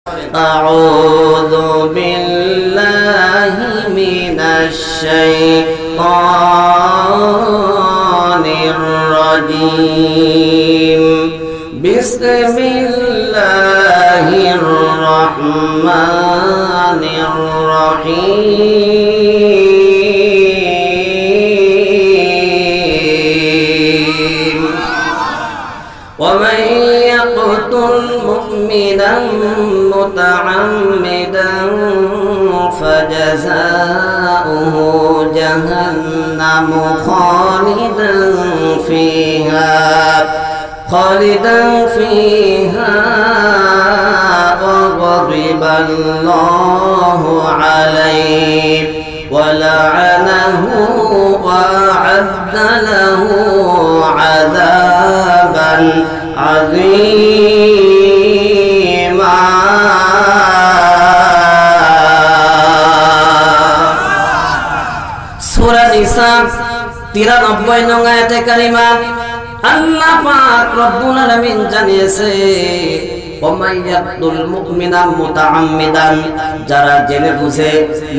أعوذ بالله من الشيطان الرجيم بسم الله الرحمن الرحيم ومن يقتل مؤمنا متعمدا فجزاؤه جهنم خالدا فيها وغضب الله عليه ولعنه وأعد له عذابا عظيما সূরা নিসা 93 নং আয়াতে কারিমা আল্লাহ পাক রব্বুল আলামিন জানিয়েছে ওমাইয়াতুল মুমিনা মুতাআম্মিদান যারা জেনে বুঝে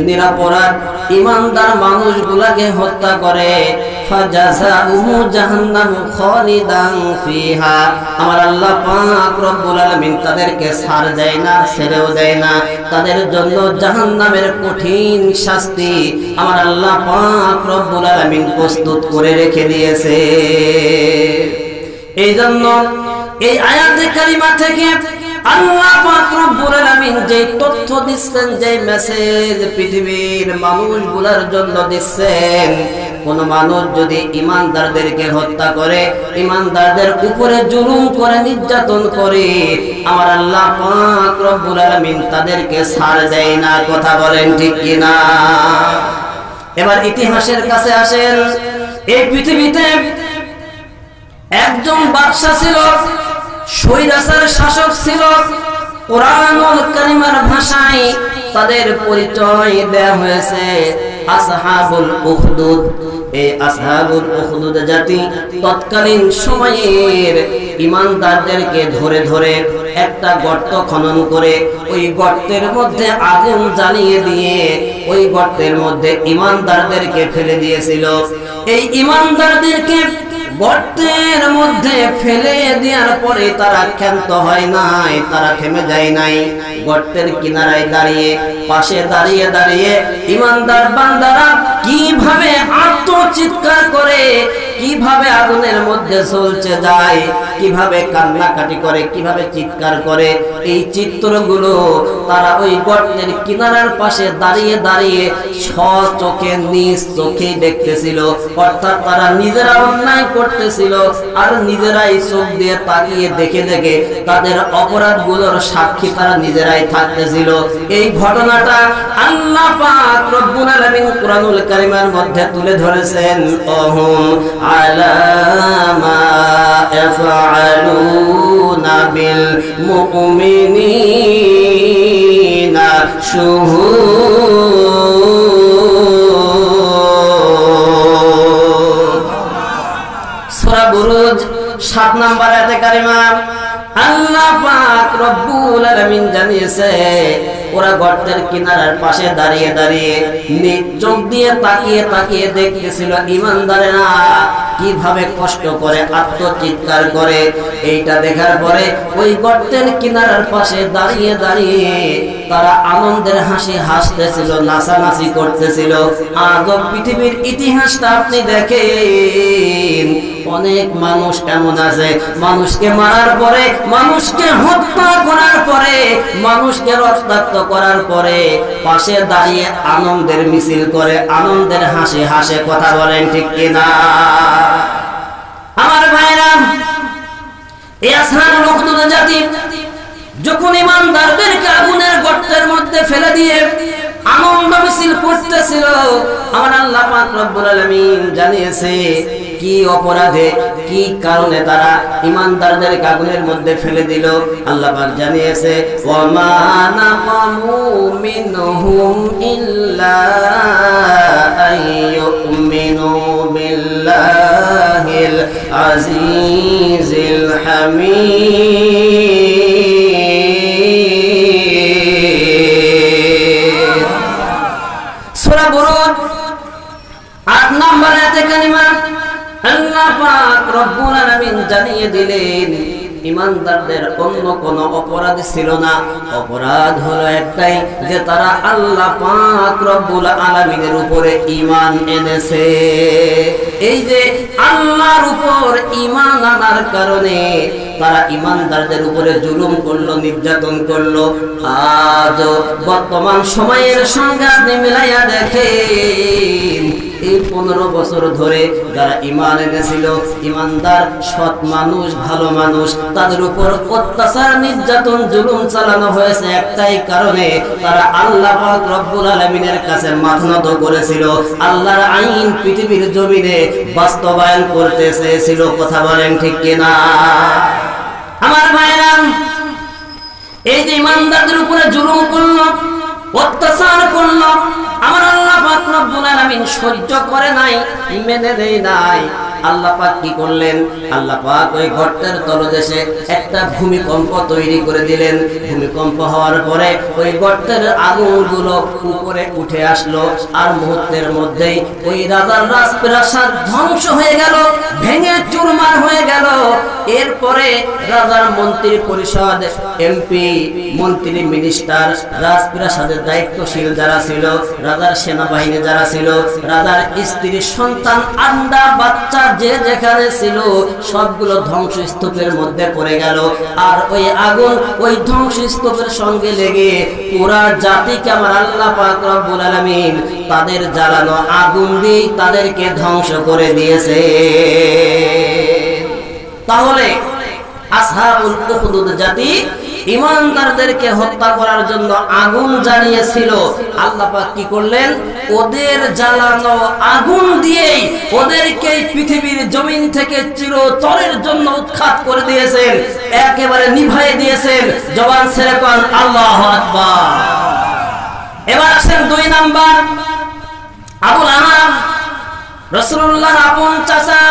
নিরপরাধ ঈমানদার মানুষগুলোকে হত্যা করে ফাজাযাউহু জাহান্নাম খালিদান ফিহা আমার আল্লাহ পাক রব্বুল আলামিন তাদেরকে ছাড় দেয় না ছেড়েও দেয় না তাদের জন্য জাহান্নামের কঠিন শাস্তি আমার আল্লাহ পাক রব্বুল আলামিন প্রস্তুত করে রেখে দিয়েছে এইজন্য এই আয়াতে কারিমা থেকে আল্লাহ পাক রব্বুল আলামিন যে তথ্য দিচ্ছেন যে মেসেজ পৃথিবীর মানুষগুলোর জন্য দিচ্ছেন কোন মানুষ যদি ঈমানদারদেরকে হত্যা করে ঈমানদারদের উপরে জুলুম করে নির্যাতন করে আমার আল্লাহ পাক রব্বুল আলামিন তাদেরকে ছাড় দেয় না কথা বলেন ঠিক কি না এবার ইতিহাসের কাছে আসেন এই পৃথিবীতে একজন বাদশা ছিল স্বৈরাচার শাসক ছিল কোরআনুল কারীমের ভাষায় তাদের পরিচয় দেয়া হয়েছে আসহাবুল উখদুদ এই আসহাবুল উখদুদ জাতি তৎকালীন সময়ের ঈমানদারদেরকে ধরে ধরে একটা গর্ত খনন করে ওই গর্তের মধ্যে আগুন জ্বালিয়ে দিয়ে ওই গর্তের মধ্যে ঈমানদারদেরকে ফেলে দিয়েছিল এই ঈমানদারদেরকে গর্তের মধ্যে ফেলে দেওয়ার পরে তারা ক্ষান্ত হয় নাই তারা থেমে যায় নাই গর্তের কিনারায় দাঁড়িয়ে পাশে দাঁড়িয়ে দাঁড়িয়ে ঈমানদার বান্দারা কিভাবে আত্মচিৎকার করে কিভাবে আগুনের মধ্যে জ্বলতে যায় কিভাবে কান্নাকাটি করে কিভাবে চিৎকার করে এই চিত্রগুলো তারা ওই গর্তের কিনারার পাশে দাঁড়িয়ে দাঁড়িয়ে স্বচোখে নিজ চোখে দেখতেছিল অর্থাৎ তারা নিজেরা অন্যায় করতেছিল আর নিজেরাই চোখ দিয়ে তাকিয়ে দেখে দেখে তাদের অপরাধগুলোর সাক্ষী তারা নিজেরাই থাকতেছিল এই ঘটনাটা আল্লাহ পাক রব্বুল আলামিন কোরআনুল কারীমের মধ্যে তুলে ধরেছেন ওহুম আলা মা ইয়াফআলুনা বিল মুমিনিনা শুহুদ সূরা বুরুজ 7 নম্বর আয়াতে কারিমা আল্লাহ পাক রব্বুল আলামিন জানিয়েছে ওরা গর্তের কিনারার পাশে দাঁড়িয়ে দাঁড়িয়ে চোখ দিয়ে তাকিয়ে তাকিয়ে দেখতেছিল ঈমানদারেরা কিভাবে কষ্ট করে আত্মচিৎকার করে এইটা দেখার পরে ওই গর্তের কিনারার পাশে দাঁড়িয়ে দাঁড়িয়ে তারা আনন্দের হাসি হাসতেছিল নাচানাচি করতেছিল আজও পৃথিবীর ইতিহাসটা আপনি দেখেন অনেক মানুষ এমন আছে মানুষকে মারার পরে মানুষকে হত্যা করার পরে মানুষকে রক্তাক্ত করার পরে পাশে দাঁড়িয়ে আনন্দের মিছিল করে আনন্দের হাসি হাসে কথা বলেন ঠিক কিনা আমার ভাইরা এই আসহাবুল উখদুদ জাতি যখন ঈমানদারদেরকে আগুনের গর্তের মধ্যে ফেলে দিয়ে আনন্দ মিছিল করতেছিল আমার আল্লাহ পাক রব্বুল আলামিন জানিয়েছে কি অপরাধে কি কারণে তারা ঈমানদারদের আগুনের মধ্যে ফেলে দিল আল্লাহ পাক জানিয়েছে ওয়ামা নাকামু মিনহুম ইল্লা আইয়ুমিনু বিল্লাহিল আজিজিল হামিদ জানিয়ে দিলেন ইমানদারদের অন্য কোনো অপরাধ ছিল না, অপরাধ হলো একটাই যে তারা আল্লাহ পাক রব্বুল আলামিনের উপরে ঈমান এনেছে। এই যে আল্লাহর উপর ঈমান আনার কারণে তারা ইমানদারদের উপরে জুলুম করলো, নির্যাতন করলো। আজ বর্তমান সময়ের সঙ্গে আপনি মিলাইয়া দেখেন, এই 15 বছর ধরে যারা ঈমান এনেছিল, ইমানদার সৎ মানুষ, ভালো মানুষ, তাদের উপর অত্যাচার, নির্যাতন, জুলুম চালানো হয়েছে একটাই কারণে তারা আল্লাহ পাক রব্বুল আলামিনের কাছে মাথা নত করেছিল, আল্লাহর আইন পৃথিবীর জমিনে বাস্তবায়ন করতে চেয়েছিল। কথা বলেন ঠিক কিনা? আমার ভাইরা, এই যে ইমানদারদের উপরে জুলুম করলো, অত্যাচার করলো, আমার আল্লাহ পাক রব্বুল আলামিন সহ্য করে নাই, মেনে দেয় নাই। আল্লাহ পাক কি করলেন? আল্লাহ পাক ওই গর্তের তলদেশে একটা ভূমিকম্প তৈরি করে দিলেন। ভূমিকম্প হওয়ার পরে ওই গর্তের আগুনগুলো উপরে উঠে আসলো, আর মুহূর্তের মধ্যেই ওই রাজার রাজপ্রাসাদ ধ্বংস হয়ে গেল, ভেঙে চুরমার হয়ে গেল। এরপরে রাজার মন্ত্রী পরিষদ, এমপি, মন্ত্রী, মিনিস্টার, রাজপ্রাসাদের দায়িত্বশীল যারা ছিল, রাজার সেনাবাহিনী যারা ছিল, রাজার স্ত্রী, সন্তান, আন্ডা, বাচ্চা যে যেখানে ছিল সবগুলো ধ্বংসস্তূপের মধ্যে পড়ে গেল। আর ওই আগুন ওই ধ্বংসস্তূপের সঙ্গে লেগে পুরা জাতিকে আমার আল্লাহ পাক রব্বুল আলামিন তাদের জ্বালানো আগুন দিয়ে তাদেরকে ধ্বংস করে দিয়েছে। তাহলে আসহাবুল উখদুদ জাতি ইমানদারদেরকে হত্যা করার জন্য আগুন জ্বালিয়েছিল। আল্লাহ পাক কি করলেন? ওদের জ্বালানো আগুন দিয়েই ওদেরকে পৃথিবীর জমিন থেকে চিরতরের জন্য উৎখাত করে দিয়েছেন, একেবারে নিভাইয়ে দিয়েছেন। জবান ছেড়ে কোন আল্লাহু আকবার। এবার আসেন 2 নাম্বার, আবু লাহাব, রাসূলুল্লাহর আপন চাচা।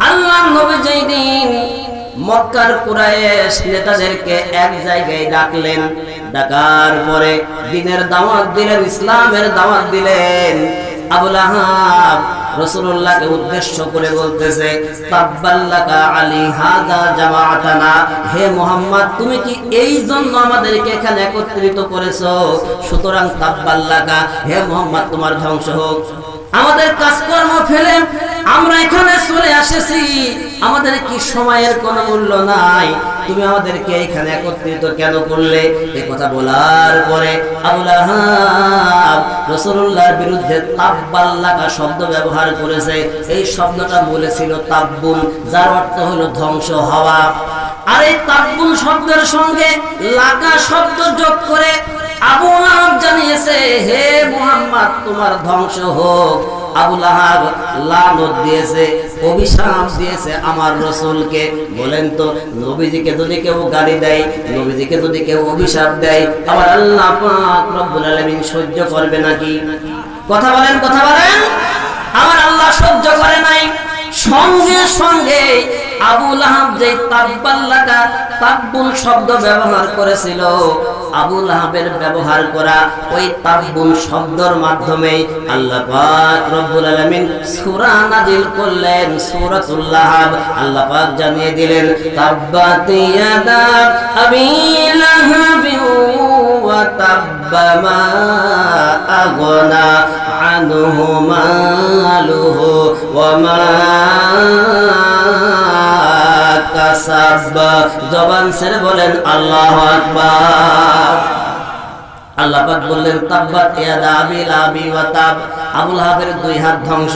আল্লাহর নবী যেই দিন মক্কার কুরাইশ নেতাদেরকে এক জায়গায় ডাকলেন, ডাকার পরে দ্বীনের দাওয়াত দিলেন, ইসলামের দাওয়াত দিলেন। আবু লাহাব রাসূলুল্লাহকে উদ্দেশ্য করে বলতেছে, তাব্বাল্লাকা আলী হাযা জামাআতানা, হে মুহাম্মদ, তুমি কি এই জন্য আমাদেরকে এখানে একত্রিত করেছো? সুতরাং তাব্বাল্লাকা, হে মুহাম্মদ, তোমার ধ্বংস হোক। আমাদের কাজকর্ম ফেলে আমরা এখানে চলে এসেছি, আমাদের কি সময়ের কোনো মূল্য নাই? তুমি আমাদেরকে এখানে একত্রিত কেন করলে? এই কথা বলার পরে আবু লাহাব রাসূলুল্লাহর বিরুদ্ধে তাব্বাল্লাকা শব্দ ব্যবহার করেছে। এই শব্দটা বলেছিল তাব্বুন, যার অর্থ হলো ধ্বংস হওয়া। আর এই তাব্বুন শব্দের সঙ্গে লাগা শব্দ যোগ করে আবু লাহাব জানিয়েছে, হে মুহাম্মদ, তোমার ধ্বংস হোক। আবু লাহাব লানত দিয়েছে, অভিশাপ দিয়েছে আমার রাসূলকে। বলেন তো, নবীজিকে যদি কেউ গালি দেয়, নবীজিকে যদি কেউ অভিশাপ দেয়, আমার আল্লাহ পাক রব্বুল আলামিন সহ্য করবে নাকি? কথা বলেন, কথা বলেন। আমার আল্লাহ সহ্য করে নাই। সঙ্গে সঙ্গে আবু লাহাব যে তাব্বাল্লাকা, তাব্বুন শব্দ ব্যবহার করেছিল, আবু লাহাবের ব্যবহার করা ওই তাব্বুন শব্দের মাধ্যমে আল্লাহ পাক রব্বুল আলামিন সূরা নাযিল করলেন, সূরাতুল লাহাব। আল্লাহ পাক জানিয়ে দিলেন, তাব্বাত ইয়াদা আবি লাহাবিন ওয়া তাব্বা মা আগনা আনহু মালুহু ওয়া মা কাসাব। জবান ছেড়ে বলেন আল্লাহু আকবার। আল্লাহ পাক বললেন, তাব্বাত ইয়াদা আবি লাহাবি ওয়া তাব, আবু লাহাবের 2 হাত ধ্বংস,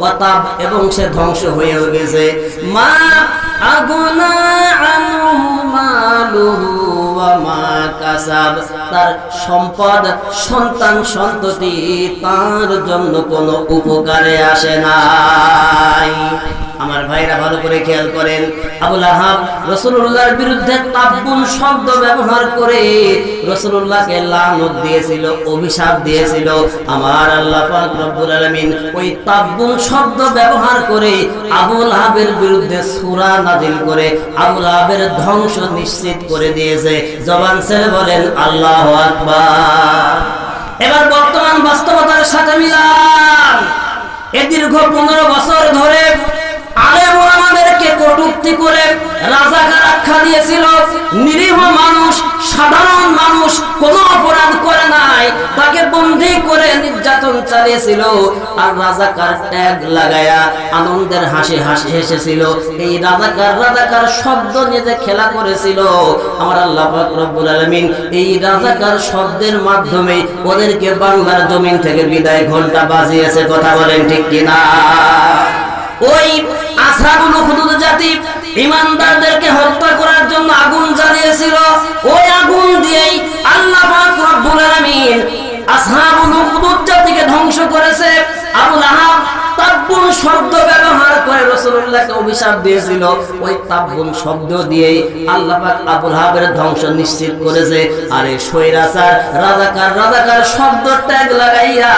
ওয়া তাব, এবং সে ধ্বংস হয়ে গেছে। মা আগনা আনহু মালুহু ওয়া মা কাসাব, তার সম্পদ, সন্তান, সন্ততি তার জন্য কোনো উপকারে আসে নাই। আমার ভাইরা ভালো করে খেয়াল করেন, আবু লাহাব রাসূলুল্লাহর বিরুদ্ধে তাব্বুন শব্দ ব্যবহার করে রাসূলুল্লাহকে লানত দিয়েছিল, অভিশাপ দিয়েছিল। আমার আল্লাহ পাক রব্বুল আলামিন ওই তাব্বুন শব্দ ব্যবহার করে আবু লাহাবের বিরুদ্ধে সূরা নাযিল করে আবু লাহাবের ধ্বংস নিশ্চিত করে দিয়েছে। জবান ছেড়ে বলেন আল্লাহু আকবার। এবার বর্তমান বাস্তবতার সাথে মিলান। এই দীর্ঘ 15 বছর ধরে আলেম ওলামাদেরকে রাজাকারকে কটূক্তি করে রাজাকার আখ্যা দিয়েছিল। নিরীহ মানুষ, সাধারণ মানুষ, কোনো অপরাধ করে নাই, তাকে বন্দী করে নির্যাতন চালিয়েছিল। আর রাজাকার ট্যাগ লাগায়া আনন্দের হাসি হাসি হেসেছিল। এই রাজাকার শব্দ নিয়ে যে খেলা করেছিল, আমার আল্লাহ পাক রব্বুল আলামিন এই রাজাকার শব্দের মাধ্যমে ওদেরকে বাংলার জমিন থেকে বিদায় ঘন্টা বাজিয়েছে। কথা বলেন ঠিক কিনা? ওই আসহাবুল উখদুদ জাতি ঈমানদারদেরকে হত্যা করার জন্য আগুন জ্বালিয়েছিল। ওই আগুন দিয়েই আল্লাহ পাক রব্বুল আলামিন আসহাবুল উখদুদ জাতিকে ধ্বংস করেছে। আবু লাহাব তাব্বুন শব্দ ব্যবহার করে রাসূলুল্লাহকে অভিশাপ দিয়েছিল। ওই তাব্বুন শব্দ দিয়েই আল্লাহ পাক আবু লাহাবের ধ্বংস নিশ্চিত করেছে। আরে শৈরাচার রাজাকার শব্দ ট্যাগ লাগাইয়া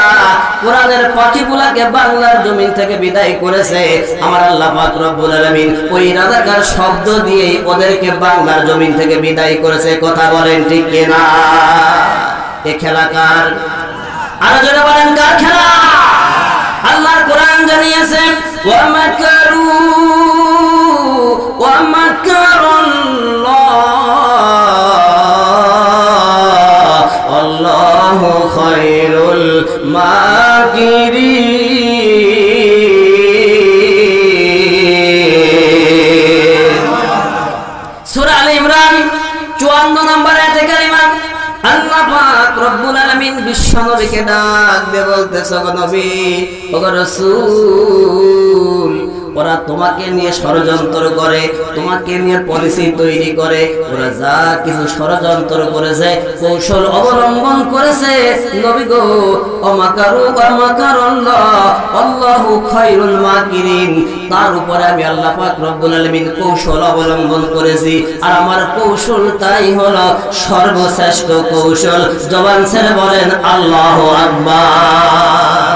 কোরআনের পাখিগুলাকে বাংলার জমিন থেকে বিদায় করেছে। আমার আল্লাহ পাক রব্বুল আলামিন ওই রাজাকার শব্দ দিয়েই ওদেরকে বাংলার জমিন থেকে বিদায় করেছে। কথা বলেন ঠিক কিনা? এ খেলা কার? আর যারা বলেন কার খেলা? আল্লাহর কোরআন জানিয়েছে ওয়া মাকারু ওয়া মাকারাল্লাহ আল্লাহু খায়রুল মাকিরিন। সূরা আলে ইমরান 54 নম্বর আয়াতে কারিমা আল্লাহ পাক রব্বুল আলামিন বিশ্ব নবীকে ডাক দিয়ে বলতেছে, গো নবী, ও রাসূল, ওরা তোমাকে নিয়ে ষড়যন্ত্র করে, তোমাকে নিয়ে পলিসি তৈরি করে, ওরা যা কিছু ষড়যন্ত্র করেছে, কৌশল অবলম্বন করেছে, নবী গো, অমাকারু অমাকারাল্লাহ আল্লাহু খায়রুল মাকিরিন, তার উপরে আমি আল্লাহ পাক রব্বুল আলামিন কৌশল অবলম্বন করেছি। আর আমার কৌশলটাই হলো সর্বশ্রেষ্ঠ কৌশল। জবান ছেড়ে বলেন আল্লাহু আকবার।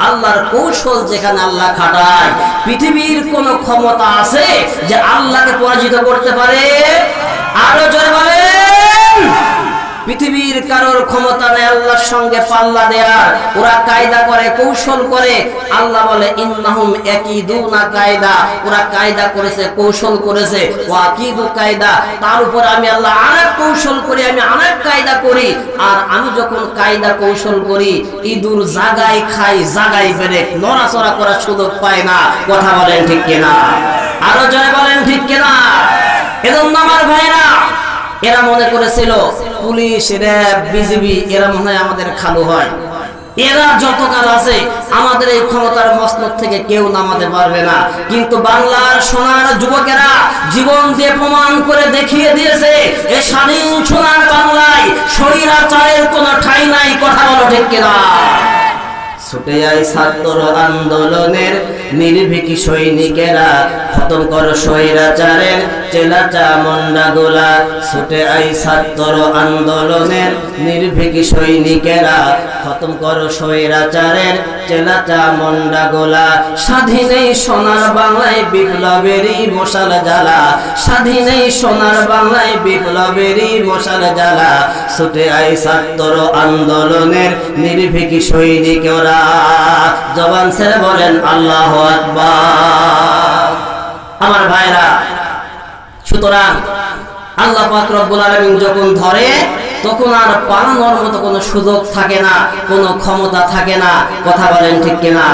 আল্লাহর কৌশল যেখানে আল্লাহ খাটায়, পৃথিবীর কোন ক্ষমতা আছে যে আল্লাহকে পরাজিত করতে পারে? আরো জোরে বলেন। পৃথিবীর কারোর ক্ষমতা নেই আল্লাহর সঙ্গে পাল্লা দেয়ার। ওরা কায়দা করে, কৌশল করে। আল্লাহ বলে ইন্নাহুম ইয়াকিদুনা কায়দা, ওরা কায়দা করেছে, কৌশল করেছে। ওয়াকিদু কায়দা, তার উপর আমি আল্লাহ আরেক কৌশল করি, আমি আরেক কায়দা করি। আর আমি যখন কায়দা কৌশল করি, ইঁদুর জাগায় খাই, জাগায় বেরে, নড়াচড়া করার সুযোগ পায় না। কথা বলেন ঠিক কিনা? আরো জোরে বলেন ঠিক কিনা? এজন্য আমার ভাইরা, এরা মনে করেছিল পুলিশ, র্যাব, বিজিবি এরা মনে হয় আমাদের খালু হয়। এরা যতকাল আছে আমাদের এই ক্ষমতার মসনদ থেকে কেউ নামাতে পারবে না। কিন্তু বাংলার সোনার যুবকেরা জীবন দিয়ে প্রমাণ করে দেখিয়ে দিয়েছে, এই স্বাধীন সোনার বাংলায় স্বৈরাচারের কোনো ঠাঁই নাই। কথা বলো ঠিক কিনা? ছুটে আয় ছাত্র আন্দোলনের নির্ভীকি সৈনিকেরা, খতম করো স্বৈরাচারের চেলাচা মন্ডাগুলা। ছুটে আয় ছাত্র আন্দোলনের নির্ভীকি সৈনিকেরা, খতম করো স্বৈরাচারের চেলাচা মন্ডাগুলা। স্বাধীনেই সোনার বাংলায় বিপ্লবেরই মশাল জ্বালা, স্বাধীনেই সোনার বাংলায় বিপ্লবেরই মশাল জ্বালা। ছুটে আয় ছাত্র আন্দোলনের নির্ভীকি সৈনিকেরা। জবান ছেড়ে বলেন আল্লাহু আকবার। আমার ভাইরা, সুতরাং আল্লাহ পাক রব্বুল আলামিন যখন ধরে, তখন আর পালানোর মতো কোনো সুযোগ থাকে না, কোনো ক্ষমতা থাকে না। কথা বলেন ঠিক কিনা?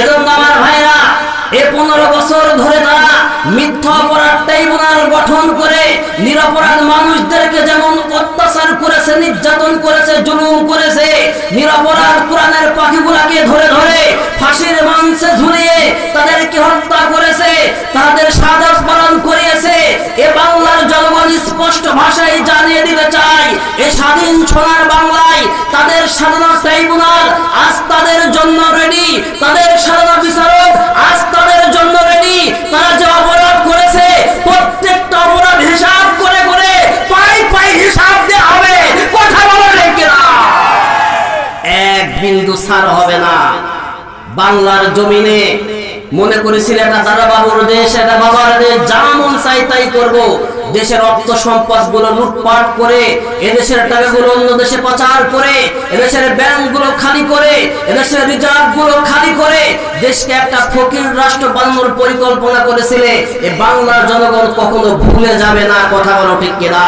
এজন্য আমার ভাইরা, এই 15 বছর ধরে তারা মিথ্যা অপরাধ ট্রাইব্যুনাল গঠন করে নিরপরাধ মানুষদেরকে যেমন অত্যাচার করেছে, নির্যাতন করেছে, জুলুম করেছে, নিরপরাধ কোরআনের পাখিগুলাকে ধরে ধরে ফাঁসির মঞ্চে ঝুলিয়ে তাদেরকে হত্যা করেছে, তাদের শাহাদাত পালন করিয়েছে। এ বাংলার জনগণ স্পষ্ট ভাষায় জানিয়ে দিতে চাই, এই স্বাধীন সোনার বাংলায় তাদের স্বাধীনতা ট্রাইব্যুনাল আজ তাদের জন্য রেডি, তাদের স্বাধীনতা বিচারক আজ তাদের জন্য রেডি। তারা যে অপরাধ করেছে, প্রত্যেকটা অপরাধ হিসাব করে করে পাই পাই হিসাব দেওয়া হবে। কথা বলেন কিনা? এক বিন্দু ছাড় হবে না। বাংলার জমিনে মনে করেছিল এটা দাদা বাবুর দেশ, এটা বাবার দেশ, যা মন চাই তাই করবো। দেশের অর্থ সম্পদ গুলো লুটপাট করে, এদেশের টাকাগুলো অন্য দেশে পাচার করে, এদেশের ব্যাংকগুলো খালি করে, এদেশের রিজার্ভ গুলো খালি করে দেশকে একটা ফকির রাষ্ট্র বানানোর পরিকল্পনা করেছিলে। এই বাংলার জনগণ কখনো ভুলে যাবে না, কথা বলো ঠিক কিনা?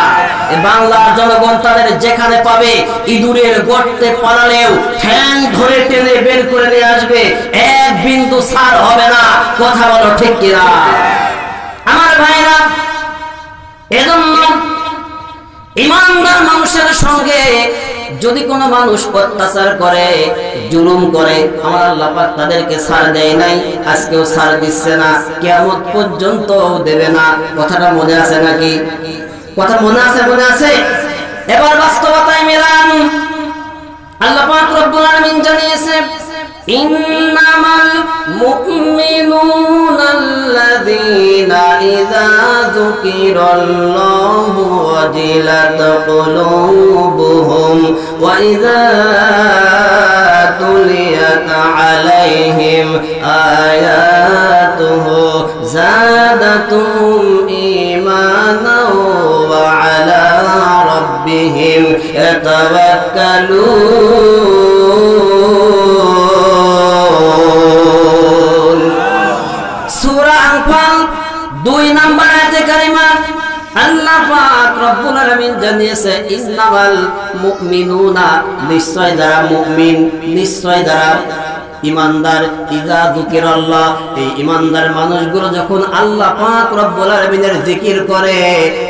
এই বাংলার জনগণ তাদের যেখানে পাবে ইঁদুরের গর্তে পালালেও ঠ্যাং ধরে টেনে বের করে নিয়ে আসবে, এক বিন্দু ছাড় হবে না, কথা বলো ঠিক কিনা? আমার ভাইরা, এজন্য ইমানদার মানুষের সঙ্গে যদি কোনো মানুষ অত্যাচার করে, জুলুম করে, আমার আল্লাহ পাক তাদেরকে ছাড় দেয় নাই, আজকেও ছাড় দিচ্ছে না, কিয়ামত পর্যন্ত দেবে না। কথাটা মনে আছে নাকি? কথা মনে আছে? মনে আছে? এবার বাস্তবতায় মিলান। আল্লাহ পাক রব্বুল আলামিন জানিয়েছে, ইন্নামাল মুমিনুনা আল্লাযীনা ইযা যুকিরাল্লাহু ওয়াজিলাত কুলুবুহুম ওয়া ইযা তুলিয়াত আলাইহিম আয়াতুহু যাদাতুহুম ঈমানাও ওয়া আলা রাব্বিহিম ইয়াতাওয়াক্কালুন। সূরা আনফাল 2 নম্বর আয়াতে কারিমা আল্লাহ পাক রব্বুল আলামিন জানিয়েছে, ইন্নামাল মুমিনুনা, নিশ্চয় যারা মুমিন, নিশ্চয় যারা ইমানদার, ইযা যুকিরাল্লাহ, এই ইমানদার মানুষগুলো যখন আল্লাহ পাক রব্বুল আলামিনের জিকির করে,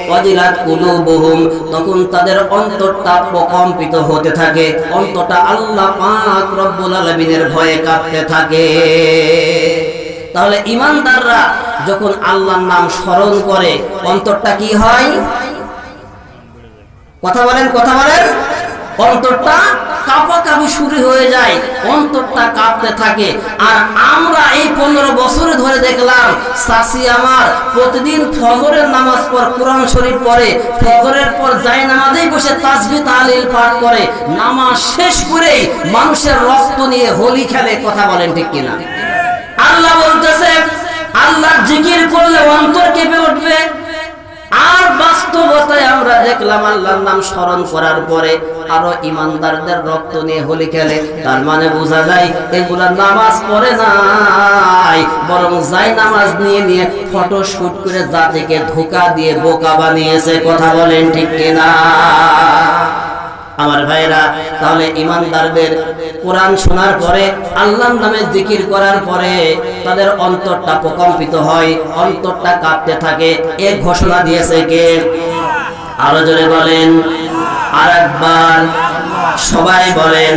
ওয়াজিলাত কুলুবুহুম, তখন তাদের অন্তরটা প্রকম্পিত হতে থাকে, অন্তরটা আল্লাহ পাক রব্বুল আলামিনের ভয়ে কাঁপতে থাকে। তাহলে ইমানদাররা যখন আল্লাহর নাম স্মরণ করে অন্তরটা কি হয়? কথা বলেন, কথা বলেন। অন্তরটা কাঁপাকাঁপি শুরু হয়ে যায়, অন্তরটা কাঁপতে থাকে। আর আমরা এই 15 বছরে ধরে দেখলাম চাচি আমার প্রতিদিন ফজরের নামাজ পর কোরআন শরীফ পড়ে, ফজরের পর যায় নামাজেই বসে তাসবিহ তাহলিল পাঠ করে, নামাজ শেষ করে মানুষের রক্ত নিয়ে হোলি খেলে। কথা বলেন ঠিক কিনা? আল্লাহ বলতেছে আল্লাহর জিকির করলে অন্তর কেঁপে উঠবে। আর বাস্তবতায় আমরা দেখলাম আল্লাহর নাম স্মরণ করার পরে আরো ইমানদারদের রক্ত নিয়ে হোলি খেলে। তার মানে বোঝা যায় এগুলা নামাজ পড়ে নাই, বরং যাই নামাজ নিয়ে নিয়ে ফটো শুট করে জাতিকে ধোঁকা দিয়ে বোকা বানিয়েছে। কথা বলেন ঠিক কিনা? আমার ভাইরা, তাহলে ইমানদারদের কোরআন শোনার পরে, আল্লাহর নামে জিকির করার পরে তাদের অন্তরটা প্রকম্পিত হয়, অন্তরটা কাঁপতে থাকে। এক ঘোষণা দিয়েছে কে? আরো জোরে বলেন, আরেকবার সবাই বলেন।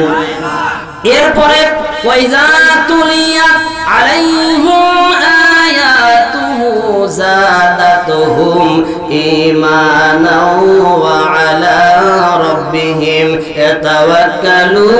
এরপরে ওয়াইজা তুলিয়াত আলাইহিম আয়াতুহু যাদাতুহুম ঈমানাও ওয়া আলা রাব্বিহিম ইয়াতাওয়াক্কালুন।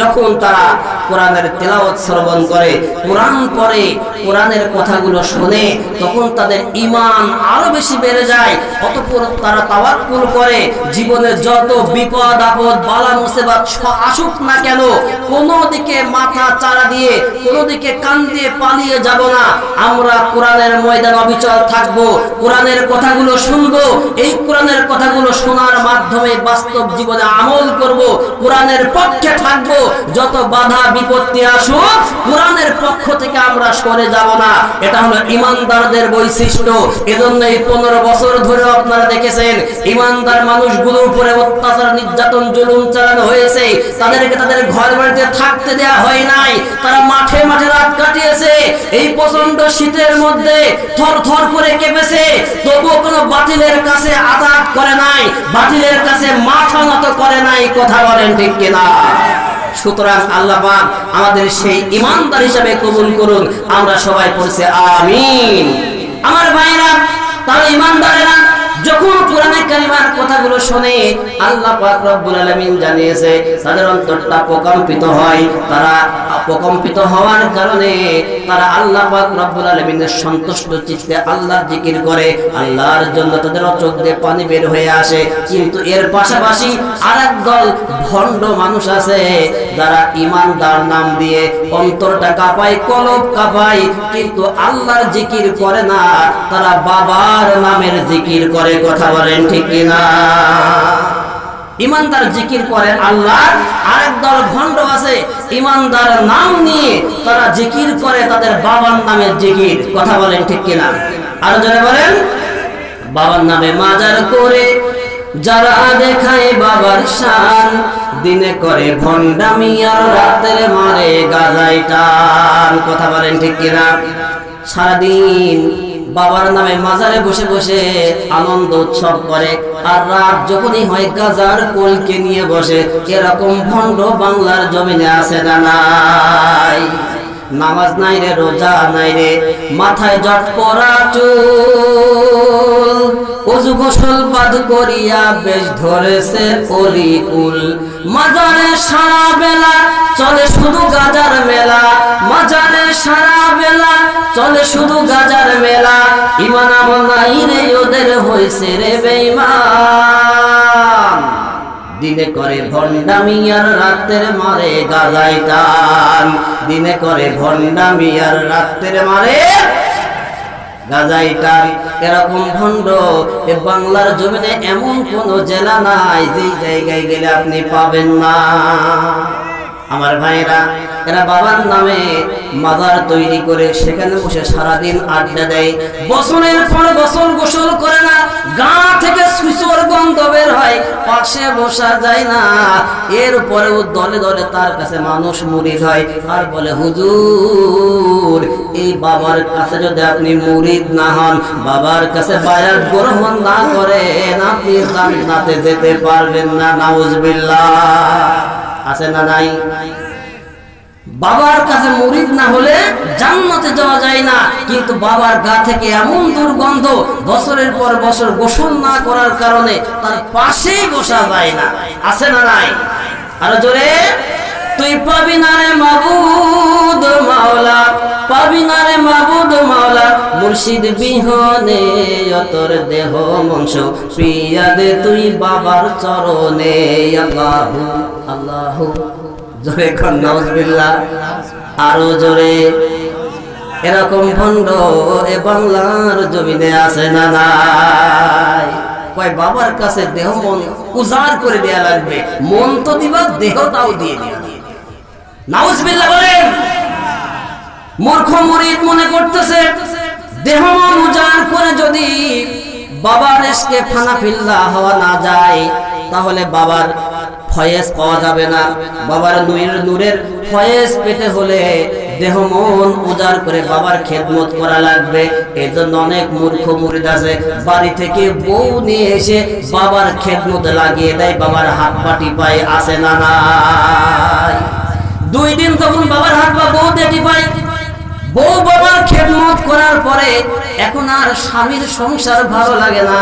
যখন তারা কোরআনের তেলাওয়াত শ্রবণ করে, কোরআন পড়ে, কোরআনের কথাগুলো শুনে, তখন তাদের ঈমান আরো বেশি বেড়ে যায়। অতঃপর তারা তাওয়াক্কুল করে, জীবনে যত বিপদ আপদ বালা মুসিবত আসুক না কেন, কোনো দিকে মাথা চাড়া দিয়ে, কোনো দিকে কান দিয়ে পালিয়ে যাব না। আমরা কোরআনের ময়দান অবিচল থাকব, কোরআনের কথাগুলো শুনবো, এই কোরআনের কথাগুলো শোনার মাধ্যমে বাস্তব জীবনে আমল করব, কোরআনের পক্ষে থাকব। যত বাধা বিপত্তি আসুক, কোরআনের পক্ষ থেকে আমরা সরে যাব না। এটা হলো ইমানদারদের বৈশিষ্ট্য। এজন্য এই 15 বছর ধরে আপনারা দেখেছেন ইমানদার মানুষগুলোর উপরে অত্যাচার, নির্যাতন, জুলুম চালানো হয়েছে। তাদেরকে তাদের ঘর বাড়িতে থাকতে দেয়া হয় নাই, তারা মাঠে মাঠে রাত কাটিয়েছে। এই প্রচন্ড শীতের মধ্যে থর থর করে কেঁপেছে, তবুও কোনো বাতিলের কাছে আঘাত করে নাই, বাতিলের কাছে মাথা নত করে নাই। কথা বলেন ঠিক কিনা? সুতরাং আল্লাহ পাক আমাদের সেই ইমানদার হিসাবে কবুল করুন। আমরা সবাই পড়ছি আমিন। আমার ভাইরা, তাহলে ইমানদারেরা যখন কোরআনে কারিমার কথাগুলো শুনে আল্লাহ পাক রব্বুল আলামিন জানিয়েছে তাদের অন্তরটা প্রকম্পিত হয়, তারা প্রকম্পিত হওয়ার কারণে তারা আল্লাহ পাক রব্বুল আলামিনের সন্তুষ্ট চিত্তে আল্লাহর জিকির করে, আল্লাহর জন্য তাদের চোখ দিয়ে পানি বের হয়ে আসে। কিন্তু এর পাশাপাশি আরেক দল ভণ্ড মানুষ আছে যারা ঈমানদার নাম দিয়ে অন্তরটা কাঁপায়, কলব কাঁপায়, কিন্তু আল্লাহর জিকির করে না, তারা বাবার নামের জিকির করে। কথা বলেন ঠিক কিনা? ঈমানদার জিকির করে আল্লাহ, আরেক দল ভণ্ড আছে ঈমানদার নাম নিয়ে তারা জিকির করে তাদের বাবার নামের জিকির। কথা বলেন ঠিক কিনা? আর জোরে বলেন। বাবার নামে মাজার করে যারা দেখায় বাবার শান, দিনে করে ভণ্ডামি আর রাতের মারে গাজায় টান। কথা বলেন ঠিক কিনা? সারাদিন বাবার নামে মাজারে বসে বসে আনন্দ উৎসব করে, আর রাত যখনই হয় গাজার কোলকে নিয়ে বসে। এরকম ভণ্ড বাংলার জমিনে আছে না নাই? নামাজ নাই রে, রোজা নাই রে, মাথায় জট পরা চুল, ওযু গোসল বাদ করিয়া বেশ ধরেছে অলিকুল। মাজারে সারা বেলা চলে শুধু গাজার মেলা, মাজারে সারা বেলা চলে শুধু গাজার মেলা। ঈমান আমল নাই রে ওদের হইছে রে বেঈমান, দিনে করে ভণ্ডামি আর রাতের মারে গাজায় টান। দিনে করে ভণ্ডামি আর রাতের মারে গাজায় টান। এরকম ভণ্ড এ বাংলার জমিনে এমন কোন জেলা নাই যেই জায়গায় গেলে আপনি পাবেন না। আমার ভাইরা, এরা বাবার নামে মাজার তৈরি করে সেখানে বসে সারাদিন আড্ডা দেয়। বছরের পর বছর গোসল করে না, গা থেকে সুসর গন্ধ বের হয়, পাশে বসা যায় না। এরপরেও দলে দলে তার কাছে মানুষ মুরিদ হয় আর বলে, হুজুর এই বাবার কাছে যদি আপনি মুরিদ না হন, বাবার কাছে বায়াত গ্রহণ না করেন, আপনি জান্নাতে যেতে পারবেন না। নাউজুবিল্লাহ। আছে না নাই? বাবার কাছে মুরিদ না হলে জান্নাতে যাওয়া যায় না। কিন্তু বাবার গা থেকে এমন দুর্গন্ধ, বছরের পর বছর গোসল না করার কারণে তার পাশেই বসা যায় না। আছে না নাই? আর জোরে, তুই পাবি না রে মাবুদ মাওলা, পাবি না রে মাবুদ মাওলা, মুর্শিদ বিহনে তোর দেহ মনস প্রিয়া দে তুই বাবার চরণে। আল্লাহু আল্লাহু, জোরে কোন নাউজুবিল্লাহ। আরো জোরে। এরকম ভণ্ড এ বাংলার জমিনে আছে না নাই? কয় বাবার কাছে দেহ মন উজাড় করে দেয়া লাগবে, মন তো দিবা, দেহটাও দিয়ে দিবা। নাউজুবিল্লাহ বলেন। মূর্খ মুরিদ মনে করতেছে দেহ মন উজাড় করে যদি বাবার ইশকে ফানা ফিল্লা হওয়া না যায়, তাহলে বাবার ফয়েজ পাওয়া যাবে না। বাবার নূরের ফয়েজ পেতে হলে দেহ মন উজাড় করে বাবার খেদমত করা লাগবে। এই জন্য অনেক মূর্খ মুরিদ আছে বাড়ি থেকে বউ নিয়ে এসে বাবার খেদমতে লাগিয়ে দেয়, বাবার হাত পাটি পায়। আছে না নাই? 2 দিন তখন বাবার হাত পা বউ দেখি পায়। বউ বাবার খেদমত করার পরে এখন আর স্বামীর সংসার ভালো লাগে না,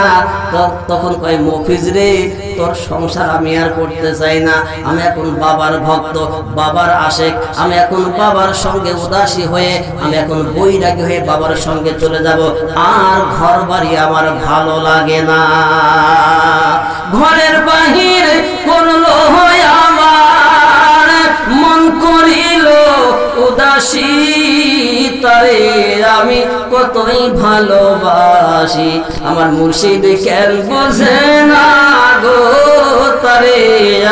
তখন কয়, মফিজ রে তোর সংসার আমি আর করতে চাই না, আমি এখন বাবার ভক্ত, বাবার আশেক, আমি এখন বাবার সঙ্গে উদাসী হয়ে, আমি এখন বৈরাগী হয়ে বাবার সঙ্গে চলে যাব, আর ঘর বাড়ি আমার ভালো লাগে না। ঘরের বাহির করলো আমার, মন করিল উদাসী, তারে আমি কতই ভালোবাসি, আমার মুর্শিদ কেন বোঝে না গো, তারে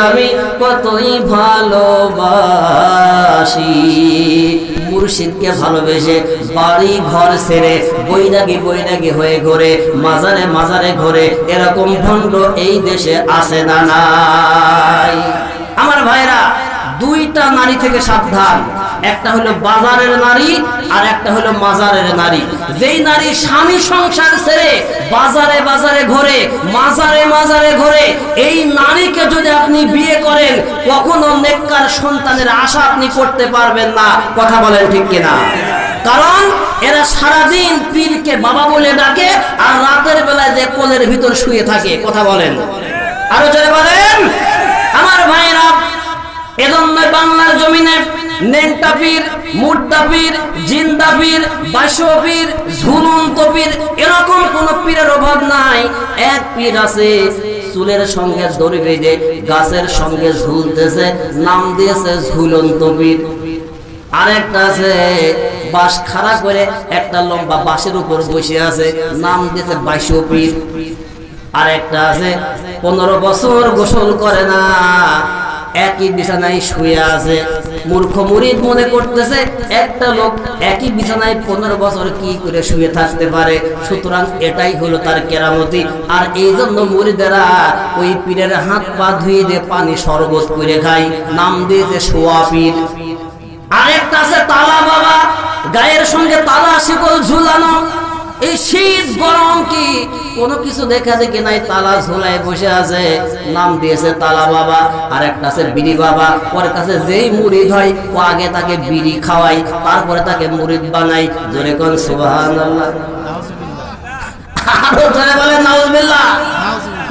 আমি কতই ভালোবাসি। মুর্শিদকে ভালোবেসে বাড়ি ঘর ছেড়ে বৈরাগী বৈরাগী হয়ে ঘোরে, মাজারে মাজারে ঘোরে। এরকম ভণ্ড এই দেশে আছে না নাই? আমার ভাইরা, 2টা নারী থেকে সাবধান। একটা হলো বাজারের নারী আর একটা হলো মাজারের নারী। যেই নারী স্বামী সংসার ছেড়ে বাজারে বাজারে ঘোরে, মাজারে মাজারে ঘোরে, এই নারীকে যদি আপনি বিয়ে করেন, কখনো নেককার সন্তানের আশা আপনি করতে পারবেন না। কথা বলেন ঠিক কিনা? কারণ এরা সারাদিন সারাদিন পীরকে বাবা বলে ডাকে আর রাতের বেলায় যে কোলের ভিতর শুয়ে থাকে। কথা বলেন, আরো জোরে বলেন। আমার ভাইরা, এজন্য বাংলার জমিনে নেংটা পীর, মুর্দা পীর, জিন্দা পীর, বাসো পীর, ঝুলন্ত পীর, এরকম কোন পীরের অভাব নাই। এক পীর আছে চুলের সঙ্গে দড়ি বেঁধে গাছের সঙ্গে ঝুলতেছে, নাম দিয়েছে ঝুলন্ত পীর। আরেকটা আছে বাঁশ খাড়া করে একটা লম্বা বাঁশের উপর বসে আছে, নাম দিয়েছে বাসো পীর। আরেকটা আছে 15 বছর গোসল করে না, একই বিছানায় শুয়ে আছে। মূর্খ মুরিদ মনে করতেছে একটা লোক একই বিছানায় 15 বছর কি করে শুয়ে থাকতে পারে, সুতরাং এটাই হলো তার কেরামতি। আর এই জন্য মুরিদেরা ওই পীরের হাত পা ধুয়ে দিয়ে পানি শরবত করে খায়, নাম দিয়েছে শোয়া পীর। আরেকটা আছে তালা বাবা, গায়ের সঙ্গে তালা শিকল ঝুলানো। এই শীত গরম কি কোনো কিছু দেখা দেখি নাই, তালা ঝুলায় বসে আছে, নাম দিয়েছে তালা বাবা। আর একটা আছে বিড়ি বাবা, ওর কাছে যেই মুরিদ হয় ও আগে তাকে বিড়ি খাওয়াই, তারপরে তাকে মুরিদ বানাই। জোরে কোন সুবহানাল্লাহ, আরো জোরে বলেন নাউজুবিল্লাহ।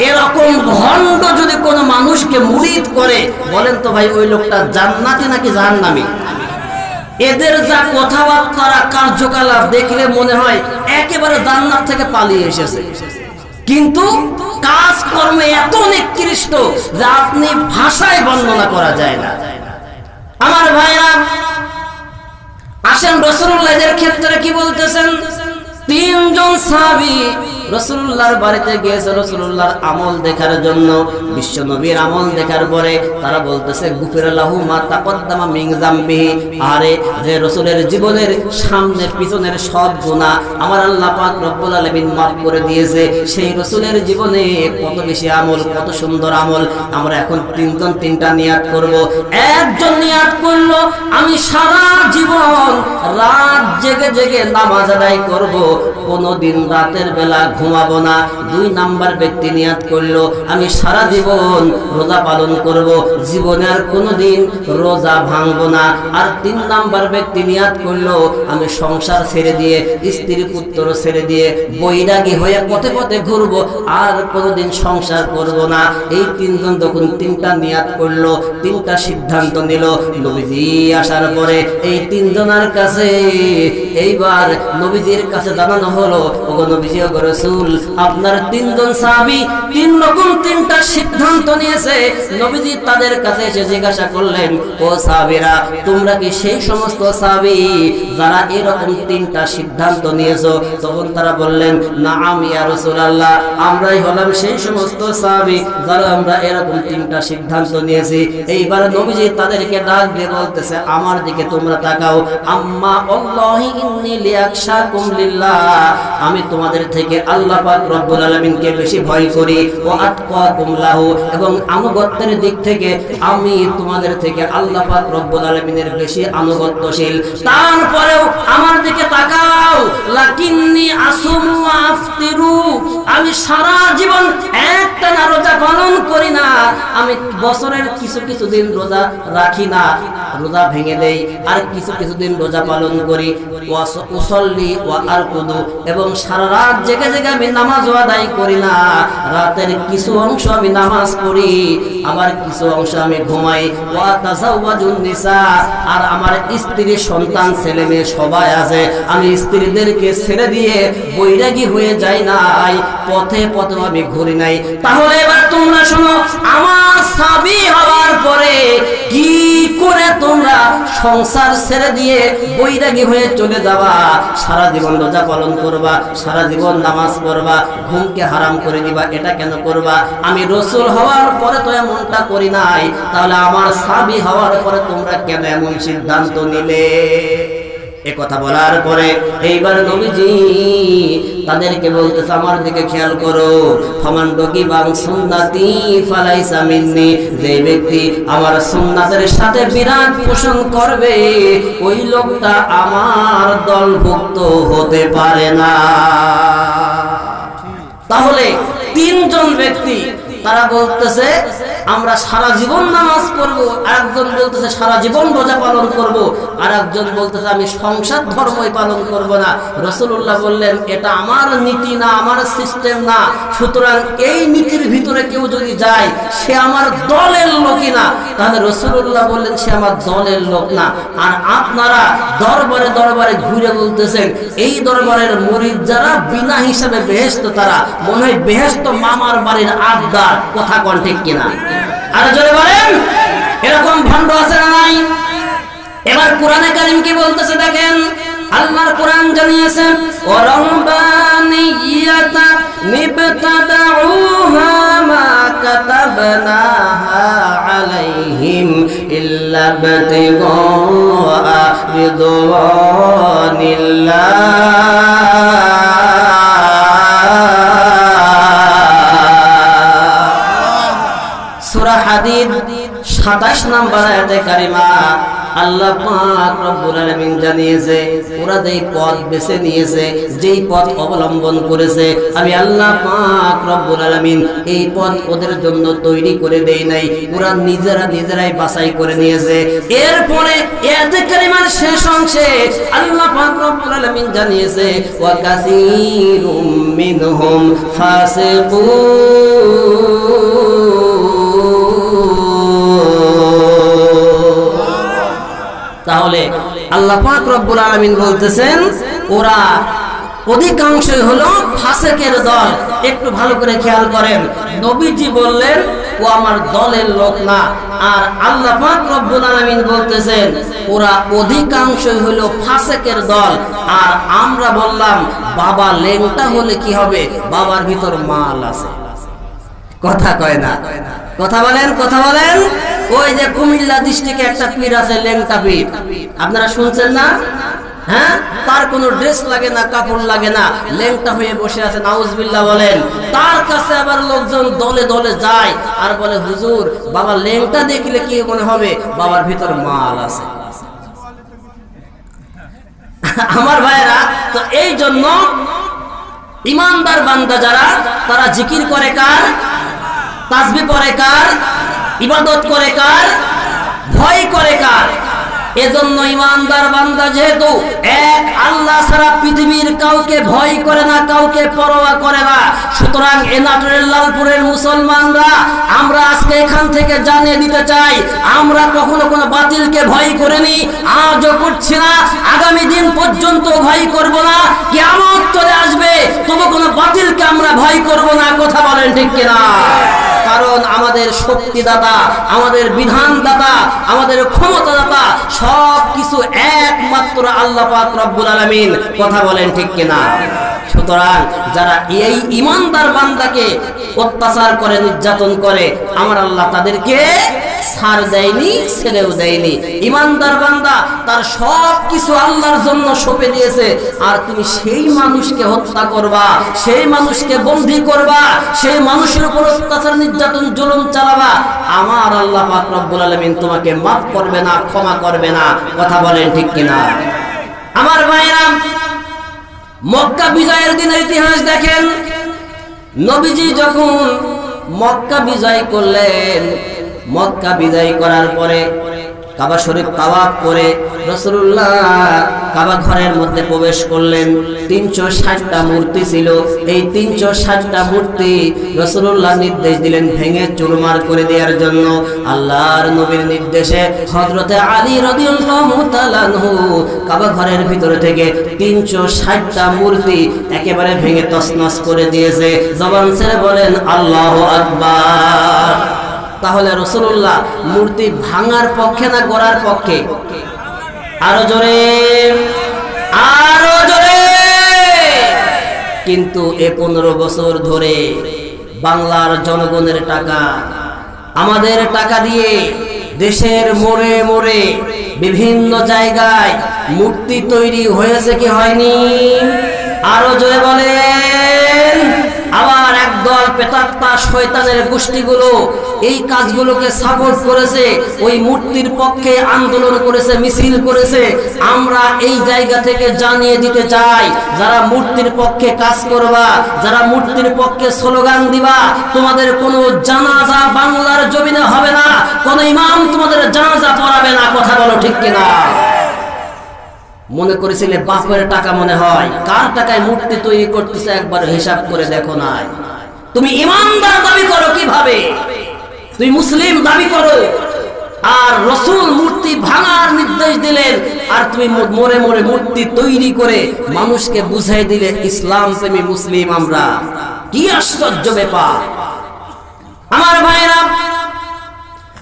এরকম ভণ্ড যদি কোনো মানুষকে মুরিদ করে, বলেন তো ভাই ওই লোকটা জান্নাতি নাকি জাহান্নামী? এদের যা কথাবার্তা কার্যকলাপ দেখলে মনে হয় একেবারে জান্নাত থেকে পালিয়ে এসেছে, কিন্তু কাজকর্মে এত নিকৃষ্ট যে আপনি ভাষায় বর্ণনা করা যায় না। আমার ভাইরা আসেন, রাসূলুল্লাহর ক্ষেত্রে কি বলতেছেন? 3 জন সাহাবী রাসূলুল্লাহর বাড়িতে গিয়েছে রাসূলুল্লাহর আমল দেখার জন্য। বিশ্ব নবীর আমল দেখার পরে তারা বলতেছে গুফিরা লাহু মা তাকদ্দামা মিন যামবিহি। আরে যে রাসূলের জীবনের সামনের পিছনের সব গুনাহ আমার আল্লাহ পাক রব্বুল আলামিন মাফ করে দিয়েছে। সেই রাসূলের জীবনে কত বেশি আমল, কত সুন্দর আমল। আমরা এখন 3 জন 3টা নিয়াত করব। একজন নিয়াত করলো আমি সারা জীবন রাত জেগে জেগে নামাজ আদায় করব, কোনদিন রাতের বেলা ঘুমাবো না। 2 নাম্বার ব্যক্তি নিয়াত করলো আমি সারা জীবন রোজা পালন করব, জীবনে আর কোনদিন রোজা ভাঙবো না। আর 3 নাম্বার ব্যক্তি নিয়াত করলো আমি সংসার ছেড়ে দিয়ে, স্ত্রী পুত্র ছেড়ে দিয়ে বৈরাগী হয়ে পথে পথে ঘুরবো, আর কোনদিন সংসার করব না। এই 3 জন যখন 3টা নিয়াত করলো, 3টা সিদ্ধান্ত নিল, নবীজি আসার পরে এই 3 জনের কাছে এইবার নবীজির কাছে জানানো হলো, ওগো নবীজি, ওগো রাসূল, আপনার 3 জন সাহাবী 3 রকম 3টা সিদ্ধান্ত নিয়েছে। নবীজি তাদের কাছে এসে জিজ্ঞাসা করলেন, ও সাহাবীরা, তোমরা কি সেই সমস্ত সাহাবী যারা এরকম 3টা সিদ্ধান্ত নিয়েছো? তখন তারা বললেন, নাআম ইয়া রাসূলুল্লাহ, আমরাই হলাম সেই সমস্ত সাহাবী যারা আমরা এরকম 3টা সিদ্ধান্ত নিয়েছি। এইবার নবীজি তাদেরকে ডাক দিয়ে বলতেছে, আমার দিকে তোমরা তাকাও। আম্মা আল্লাহি ইন্নী লিয়াখশাকুম লিল্লাহ, আমি তোমাদের থেকে আল্লাহ পাক রব্বুল আলামিনকে বেশি ভয় করি। ও আতকাকুম লাহু, এবং আনুগত্যের দিক থেকে আমি তোমাদের থেকে আল্লাহ পাক রব্বুল আলামিনের বেশি আনুগত্যশীল। তারপরেও আমার দিকে তাকাও। লাকিন্নী আসুমু ওয়া আফতিরু, আমি সারা জীবন একটানা রোজা পালন করি না, আমি বছরের কিছু কিছু দিন রোজা রাখি না, রোজা ভেঙে দেই, আর কিছু কিছু দিন রোজা পালন করি। ওয়া উসাল্লি ওয়া আরকুদু, এবং সারা রাত জেগে জেগে আমি নামাজ আদায় করি না, রাতের কিছু অংশ আমি নামাজ পড়ি, আবার কিছু অংশ আমি ঘুমাই। ওয়া তাযাওয়াজুন নিসা, আর আমার স্ত্রী সন্তান ছেলে মেয়ে সবাই আছে, আমি স্ত্রীদেরকে ছেড়ে দিয়ে বৈরাগী হয়ে যাই নাই, পথে পথে আমি ঘুরি নাই। তাহলে এবার তোমরা শোনো, আমার সাহাবী হওয়ার পরে কি করে তোমরা সংসার ছেড়ে দিয়ে বৈরাগী হয়ে চলে যাবা, সারা জীবন রোজা পালন করবা, সারা জীবন নামাজ পড়বা, ঘুমকে হারাম করে দিবা, এটা কেন করবা? আমি রাসূল হওয়ার পরে তো এমনটা করি নাই, তাহলে আমার সাহাবী হওয়ার পরে তোমরা কেন এমন সিদ্ধান্ত নিলে? এ কথা বলার পরে এইবার নবীজি তাদেরকে বলতেছে, আমার দিকে খেয়াল করো। ফামান রগিবান সুন্নতি ফালাইসা মিন্নি, যে ব্যক্তি আমার সুন্নাতের সাথে বিরাগ পোষণ করবে ওই লোকটা আমার দলভুক্ত হতে পারে না। তাহলে 3 জন ব্যক্তি তারা বলতেছে আমরা সারা জীবন নামাজ পড়বো, আরেকজন বলতেছে সারা জীবন রোজা পালন করব, আরেকজন বলতেছে আমি সংসার ধর্মই পালন করব না। রাসূলুল্লাহ বললেন এটা আমার নীতি না, আমার সিস্টেম না, সুতরাং এই নীতির ভিতরে কেউ যদি যায় সে আমার দলের লোকই না। তাহলে রাসূলুল্লাহ বললেন সে আমার দলের লোক না। আর আপনারা দরবারে দরবারে ঘুরে বলতেছেন এই দরবারের মুরিদ যারা বিনা হিসাবে বেহেশত, তারা মনে হয় বেহেশত মামার বাড়ির আবদার। কথা কোন ঠিক কিনা? আর জোরে বলেন, এরকম ভণ্ড আছে না নাই? এবার কোরআনে কারীম কি বলতেছে দেখেন, আল্লাহর কোরআন জানিয়েছেন ওয়ারাহবানিয়াতা নিবতাদাউহা মা কাতাবনাহা আলাইহিম ইল্লা বিতিগা রিদওয়ানিল্লাহ। সূরা হাদীদ 27 নম্বর আয়াতে কারিমা আল্লাহ পাক রব্বুল আলামিন জানিয়েছে ওরা যেই পথ বেছে নিয়েছে, যেই পথ অবলম্বন করেছে, আমি আল্লাহ পাক রব্বুল আলামিন এই পথ ওদের জন্য তৈরি করে দেই নাই, ওরা নিজেরাই বাছাই করে নিয়েছে। এরপরে আয়াতে কারিমার শেষ অংশে আল্লাহ পাক রব্বুল আলামিন জানিয়েছে ওয়া কাসীরুম মিনহুম ফাসিকুন। তাহলে আল্লাহ পাক রব্বুল আলামিন বলতেছেন ওরা অধিকাংশই হলো ফাসিকের দল। একটু ভালো করে খেয়াল করেন, নবীজি বললেন ও আমার দলের লোক না, আর আল্লাহ পাক রব্বুল আলামিন বলতেছেন ওরা অধিকাংশই হলো ফাসিকের দল। আর আমরা বললাম বাবা লেংটা হলে কি হবে, বাবার ভিতর মাল আছে। কথা কয় না, কথা বলেন, কথা বলেন। ওই যে কুমিল্লা ডিস্ট্রিক্টে একটা পীর আছে লেংটা পীর, আপনারা শুনছেন না? হ্যাঁ, তার কোনো ড্রেস লাগে না, কাপড় লাগে না, লেংটা হয়ে বসে আছে, নাউজুবিল্লাহ বলেন। তার কাছে আবার লোকজন দলে দলে যায় আর বলে হুজুর বাবা লেংটা দেখলে কি মনে হবে, বাবার ভিতর মাল আছে। আমার ভাইরা, তো এই জন্য ইমানদার বান্দা যারা, তারা জিকির করে কার? তাসবিহ পড়ে কার? ইবাদত করে কার? ভয় করে কার? এজন্য ইমানদার বান্দা যেহেতু এক আল্লাহ ছাড়া পৃথিবীর কাউকে ভয় করে না, কাউকে পরোয়া করে না, সুতরাং এ নাটোরের লালপুরের মুসলমানরা আমরা আজকে এখান থেকে জানিয়ে দিতে চাই আমরা কখনো কোনো বাতিলকে ভয় করিনি, আজও করছি না, আগামী দিন পর্যন্ত ভয় করব না। কিয়ামত চলে আসবে তবু কোনো বাতিলকে আমরা ভয় করব না। কথা বলেন ঠিক কিনা? কারণ আমাদের শক্তিদাতা, আমাদের বিধানদাতা, আমাদের ক্ষমতাদাতা সবকিছু একমাত্র আল্লাহ পাক রব্বুল আলামিন। কথা বলেন ঠিক কিনা? সুতরাং যারা এই ইমানদার বান্দাকে অত্যাচার করে, নির্যাতন করে, আমার আল্লাহ তাদেরকে ছাড় দেয়নি, ছেড়েও দেয়নি। ইমানদার বান্দা তার সব কিছু আল্লাহর জন্য সঁপে দিয়েছে, আর তুমি সেই মানুষকে হত্যা করবা, সেই মানুষকে বন্দী করবা, সেই মানুষের উপর অত্যাচার, নির্যাতন, জুলুম চালাবা, আমার আল্লাহ পাক রব্বুল আলামিন তোমাকে মাফ করবে না, ক্ষমা করবে না। কথা বলেন ঠিক কিনা? আমার ভাইরা, মক্কা বিজয়ের দিনের ইতিহাস দেখেন। নবীজি যখন মক্কা বিজয় করলেন, মক্কা বিজয় করার পরে কাবা শরীফ তাওয়াফ করে রাসূলুল্লাহ কাবা ঘরের মধ্যে প্রবেশ করলেন। 360টা মূর্তি ছিল, এই 360টা মূর্তি রাসূলুল্লাহ নির্দেশ দিলেন ভেঙে চুরমার করে দেওয়ার জন্য। আল্লাহর নবীর নির্দেশে হযরতে আলী রাদিয়াল্লাহু তাআলা আনহু কাবা ঘরের ভিতরে থেকে 360টা মূর্তি একেবারে ভেঙে তছনছ করে দিয়েছে। জবান ছেড়ে বলেন আল্লাহু আকবার। তাহলে রাসূলুল্লাহ মূর্তি ভাঙার পক্ষে না গড়ার পক্ষে? আরো জোরে, আরো জোরে। কিন্তু 15 বছর ধরে বাংলার জনগণের টাকা, আমাদের টাকা দিয়ে দেশের মোড়ে মোড়ে বিভিন্ন জায়গায় মূর্তি তৈরি হয়েছে কি হয়নি? আরো জোরে বলেন। আবার একদল প্রেতাত্মা শয়তানের গোষ্ঠীগুলো এই কাজগুলোকে সাপোর্ট করেছে, ওই মূর্তির পক্ষে আন্দোলন করেছে, মিছিল করেছে। আমরা এই জায়গা থেকে জানিয়ে দিতে চাই, যারা মূর্তির পক্ষে কাজ করবা, যারা মূর্তির পক্ষে স্লোগান দিবা, তোমাদের কোনো জানাজা বাংলার জমিনে হবে না, কোন ইমাম তোমাদের জানাজা পড়াবে না। কথা বলো ঠিক কিনা? মনে করেছিলে বাপের টাকা, মনে হয় কার টাকায় মূর্তি তৈরি করতেছে একবার হিসাব করে দেখো নাই। তুমি ইমানদার দাবি করো কিভাবে? তুমি মুসলিম দাবি করো, আর রাসূল মূর্তি ভাঙার নির্দেশ দিলেন, আর তুমি মরে মরে মূর্তি তৈরি করে মানুষকে বুঝাই দিলে ইসলাম প্রেমী মুসলিম আমরা। কি আশ্চর্য ব্যাপার! আমার ভাইরা,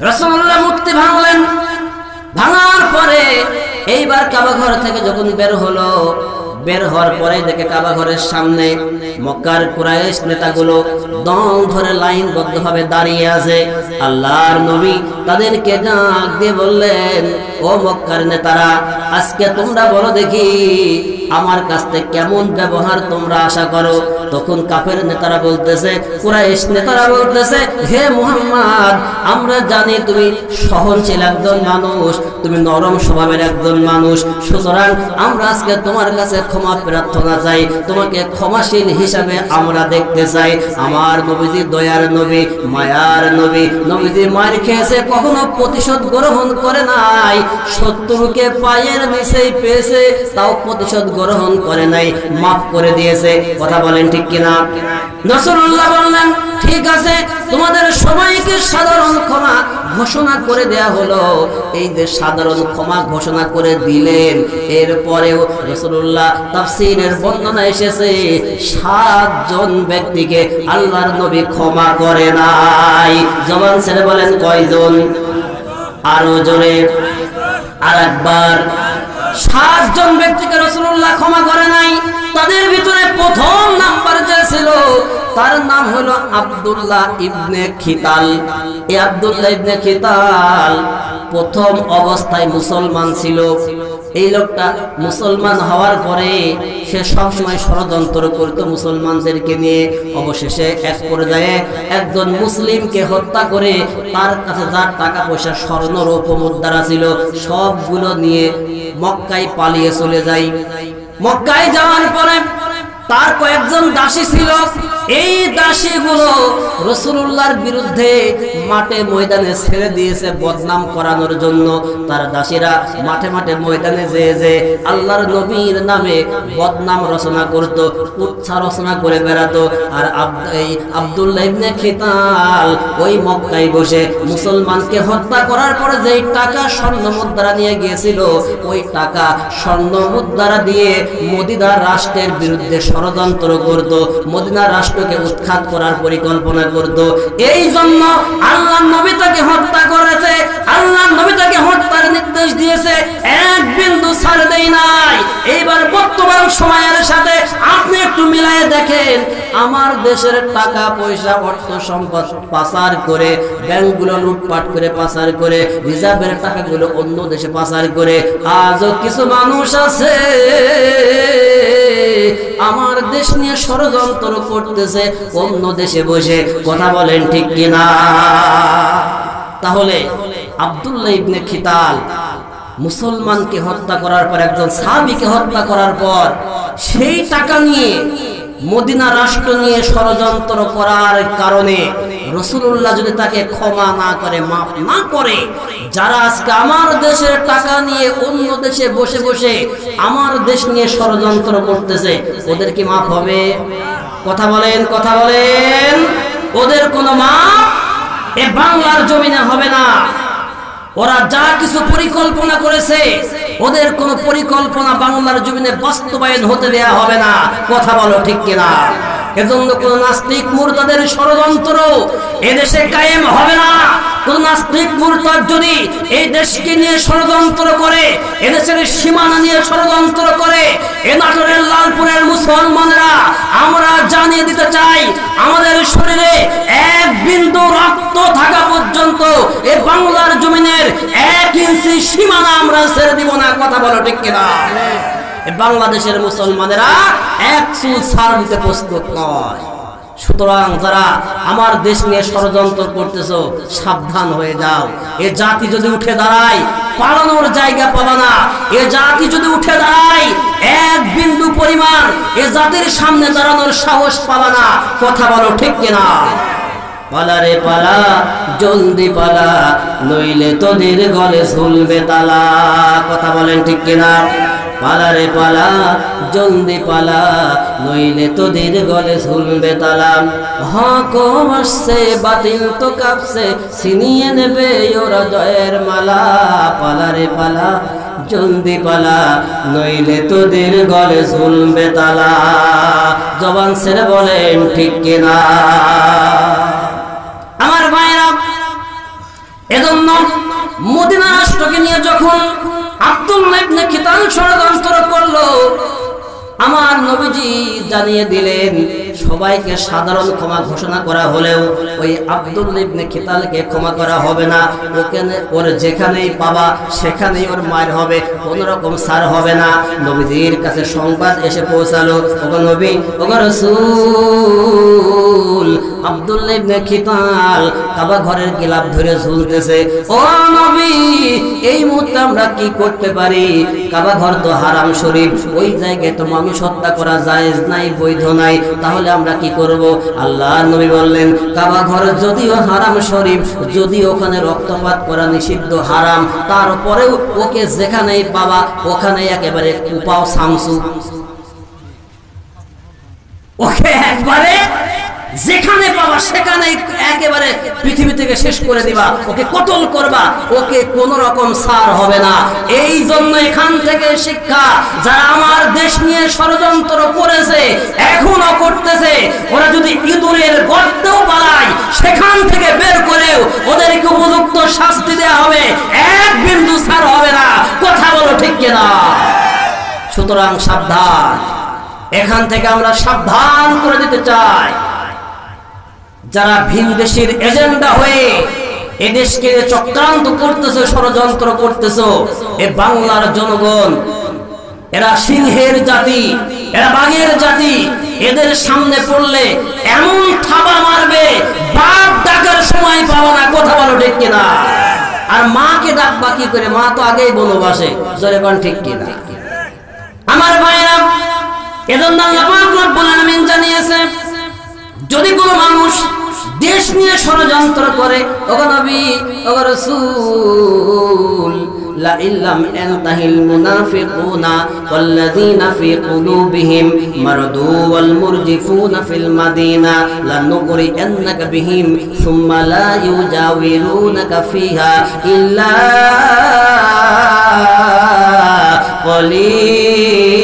রাসূলুল্লাহ মূর্তি ভাঙলেন, ভাঙার পরে এইবার কাবা ঘর থেকে যখন বের হলো, বের হওয়ার পরে দেখে কাবা ঘরের সামনে মক্কার কুরাইশ নেতাগুলো দম ধরে লাইনবদ্ধভাবে দাঁড়িয়ে আছে। আল্লাহর নবী তাদেরকে ডাক দিয়ে বললেন, ও মক্কার নেতারা, আজকে তোমরা বলো দেখি আমার কাছ থেকে কেমন ব্যবহার তোমরা আশা করো। তখন কাফের নেতারা বলতেছে, কুরাইশ নেতারা বলতেছে, হে মুহাম্মদ, আমরা জানি তুমি সহনশীল একজন মানুষ, তুমি নরম স্বভাবের একজন মানুষ, সুতরাং আমরা আজকে তোমার কাছে ক্ষমা প্রার্থনা চাই, তোমাকে ক্ষমাশীল হিসাবে আমরা দেখতে চাই। আমার নবীজি দয়ার নবী, মায়ার নবী, নবীজি মার খেয়েছে, কখনো প্রতিশোধ গ্রহণ করে নাই, শত্রুকে পায়ের নিচেই পেয়েছে, তাও প্রতিশোধ গ্রহণ করে নাই, মাফ করে দিয়েছে। কথা বলেন ঠিক কিনা? রাসূলুল্লাহ বললেন, ঠিক আছে, তোমাদের সবাইকে সাধারণ ক্ষমা ঘোষণা করে দেয়া হলো। এই যে সাধারণ ক্ষমা ঘোষণা করে দিলেন, এরপরেও রাসূলুল্লাহ তাফসীরের বর্ণনা এসেছে 7 জন ব্যক্তিকে আল্লাহর নবী ক্ষমা করে নাই। জবান ছেড়ে বলেন কয়জন? আরো জোরে, আরেকবার। 7 জন ব্যক্তিকে রাসূলুল্লাহ ক্ষমা করে নাই। তাদের ভিতরে প্রথম নাম্বার যে ছিল, তার নাম হলো আব্দুল্লাহ ইবনে খিতাল। এই আব্দুল্লাহ ইবনে খিতাল প্রথম অবস্থায় মুসলমান ছিল। এই লোকটা মুসলমান হওয়ার পরে সে সবসময় ষড়যন্ত্র করত মুসলমানদেরকে নিয়ে। অবশেষে এক পর্যায়ে একজন মুসলিমকে হত্যা করে তার কাছে যার টাকা পয়সা, স্বর্ণ রৌপ্য মুদ্রা ছিল, সবগুলো নিয়ে মক্কায় পালিয়ে চলে যায়। মক্কায় যাওয়ার পরে তার কয়েকজন দাসী ছিল, এই দাসীগুলো রাসূলুল্লাহর বিরুদ্ধে মাঠে ময়দানে ছেড়ে দিয়েছে বদনাম করানোর জন্য। তার দাসীরা মাঠে মাঠে ময়দানে যে আল্লাহর নবীর নামে বদনাম রচনা করত, কুৎসা রচনা করে বেড়াতো। আর আব্দুল্লাহ ইবনে খিতাল ওই মক্কায় বসে মুসলমানকে হত্যা করার পরে যেই টাকা স্বর্ণ মুদ্রা নিয়ে গিয়েছিল, ওই টাকা স্বর্ণ মুদ্রা দিয়ে মদিনা রাষ্ট্রের বিরুদ্ধে ষড়যন্ত্র করত, মদিনা রাষ্ট্রকে উৎখাত করার পরিকল্পনা করত। এই জন্য আল্লাহর নবী তাকে হত্যা করেছে, আল্লাহর নবী তাকে হত্যার নির্দেশ দিয়েছে, এক বিন্দু ছাড় দেয় নাই। এইবার বর্তমান সময়ের সাথে আপনি একটু মিলায়ে দেখেন, আমার দেশের টাকা পয়সা, অর্থ সম্পদ পাচার করে, ব্যাংকগুলো লুটপাট করে পাচার করে, রিজার্ভের টাকাগুলো অন্য দেশে পাচার করে, আজও কিছু মানুষ আছে আমার দেশ নিয়ে ষড়যন্ত্র করতেছে অন্য দেশে বসে। কথা বলেন ঠিক কিনা? তাহলে আব্দুল্লাহ ইবনে খিতাল মুসলমানকে হত্যা করার পর, একজন সাহাবীকে হত্যা করার পর, সেই টাকা নিয়ে মদিনা রাষ্ট্র নিয়ে ষড়যন্ত্র করার কারণে রাসূলুল্লাহ যদি তাকে ক্ষমা না করে, মাফ না করে, যারা আজকে আমার দেশের টাকা নিয়ে অন্য দেশে বসে বসে আমার দেশ নিয়ে ষড়যন্ত্র করতেছে, ওদের কি মাফ হবে? কথা বলেন, কথা বলেন। ওদের কোনো মাফ এ বাংলার জমিনে হবে না। ওরা যা কিছু পরিকল্পনা করেছে, ওদের কোন পরিকল্পনা বাংলার জমিনে বাস্তবায়ন হতে দেয়া হবে না। কথা বলো ঠিক কিনা? এজন্য কোন নাস্তিক মুরতাদের ষড়যন্ত্র এদেশে কায়েম হবে না। কোন নাস্তিক মুরতাদ যদি এই দেশকে নিয়ে ষড়যন্ত্র করে, এদেশের সীমানা নিয়ে ষড়যন্ত্র করে, এ নাটোরের লালপুরের মুসলমানেরা আমরা জানিয়ে দিতে চাই, আমাদের শরীরে এক বিন্দু রক্ত থাকা পর্যন্ত এই বাংলার জমিনের 1 ইঞ্চি সীমানা আমরা ছেড়ে দিব না। কথা বলো ঠিক কিনা? বাংলাদেশের মুসলমানেরা এক চুল ছাড় দিতে প্রস্তুত নয়। সুতরাং যারা আমার দেশ নিয়ে ষড়যন্ত্র করতেছো সাবধান হয়ে যাও। এ জাতি যদি উঠে দাঁড়ায় পালানোর জায়গা পাবে না। এ জাতি যদি উঠে দাঁড়ায় এক বিন্দু পরিমাণ এ জাতির সামনে দাঁড়ানোর সাহস পাবে না। কথা বলো ঠিক কিনা? পালা রে পালা, জলদি পালা, নইলে তোদের গলে ঝুলবে তালা। কথা বলেন ঠিক কিনা? পালা রে পালা, জলদি পালা, নইলে তোদের গলে ঝুলবে তালা। হক আসছে, বাতিল তো কাঁপছে, ছিনিয়ে নেবে ওরা জয়ের মালা। পালা রে পালা, জলদি পালা, নইলে তোদের গলে ঝুলবে তালা। জবান ছেড়ে বলেন ঠিক কিনা? আমার ভাইরা, এজন্য মদিনা রাষ্ট্রকে নিয়ে যখন আব্দুল্লাহ ইবনে খিতাল ষড়যন্ত্র করলো, আমার নবীজি জানিয়ে দিলেন সবাইকে সাধারণ ক্ষমা ঘোষণা করা হলেও ওই আব্দুল্লাহ ইবনে খিতালকে ক্ষমা করা হবে না। ওর যেখানেই পাবা সেখানেই ওর মার হবে, কোনো রকম ছাড় হবে না। নবীজির কাছে সংবাদ এসে পৌঁছালো, ওগো নবী, ওগো রাসূল, আব্দুল্লাহ ইবনে খিতাল কাবা ঘরের গিলাফ ধরে ঝুলতেছে। ও নবী, এই মুহূর্তে আমরা কি করতে পারি? কাবা ঘর তো হারাম শরীফ, ওই জায়গায় তো মানুষ হত্যা করা জায়েজ নাই, বৈধ নাই। তাহলে আমরা কি করব? আল্লাহর নবী বললেন, কাবা ঘর যদিও হারাম শরীফ, যদিও ওখানে রক্তপাত করা নিষিদ্ধ, হারাম, তারপরেও ওকে যেখানেই পাবা ওখানে একেবারে কুপাও শামসু, ওকে একবারে যেখানে পাবা সেখানে একেবারে পৃথিবী থেকে শেষ করে দিবা, ওকে কতল করবা, ওকে কোন রকম ছাড় হবে না। এই জন্য এখান থেকে শিক্ষা, যারা আমার দেশ নিয়ে ষড়যন্ত্র করেছে এখনো করতেছে, ওরা যদি ইঁদুরের গর্তেও পালায় সেখান থেকে বের করেও ওদেরকে উপযুক্ত শাস্তি দেওয়া হবে, এক বিন্দু ছাড় হবে না। কথা বলো ঠিক কিনা? সুতরাং সাবধান, এখান থেকে আমরা সাবধান করে দিতে চাই। যারা ভিনদেশীর এজেন্ডা হয়ে এদেশকে চক্রান্ত করতেছে, ষড়যন্ত্র করতেছে, এ বাংলার জনগণ এরা সিংহের জাতি, এরা বাঘের জাতি। এদের সামনে পড়লে এমন থাবা মারবে, বাপ ডাকার সময় পাবো না। কথা বলো ঠিক কিনা? আর মাকে ডাকবা কি করে? মা তো আগেই বনবাসে। জোরে কোন ঠিক কিনা? আমার ভাইরা, এজন্য আল্লাহ পাক রব্বুল আলামিন জানিয়েছে, যদি কোনো মানুষ দেশ নিয়ে ষড়যন্ত্র করে, ওগো নবী, ওগো রাসূল, লা ইল্লাম ইয়ানতাহিল মুনাফিকুনা ওয়াল্লাযীনা ফী কুলুবিহিম মারদু ওয়াল মুরজিফুনা ফিল মাদিনা লানুগরিয়ান্নাকা বিহিম সুম্মা লা ইউজাওিরুনাকা ফিহা ইল্লা কলিলা।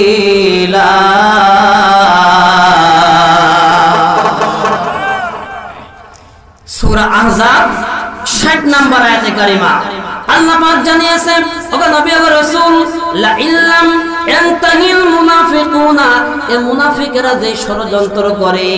সূরা আহজাব 60 নম্বর আয়াতে কারিমা আল্লাহ পাক জানিয়েছেন, ওগো নবী, ওগো রাসূল, লা ইল্লাম ইয়ানতাহিল মুনাফিকুনা, এই মুনাফিকরা যে ষড়যন্ত্র করে,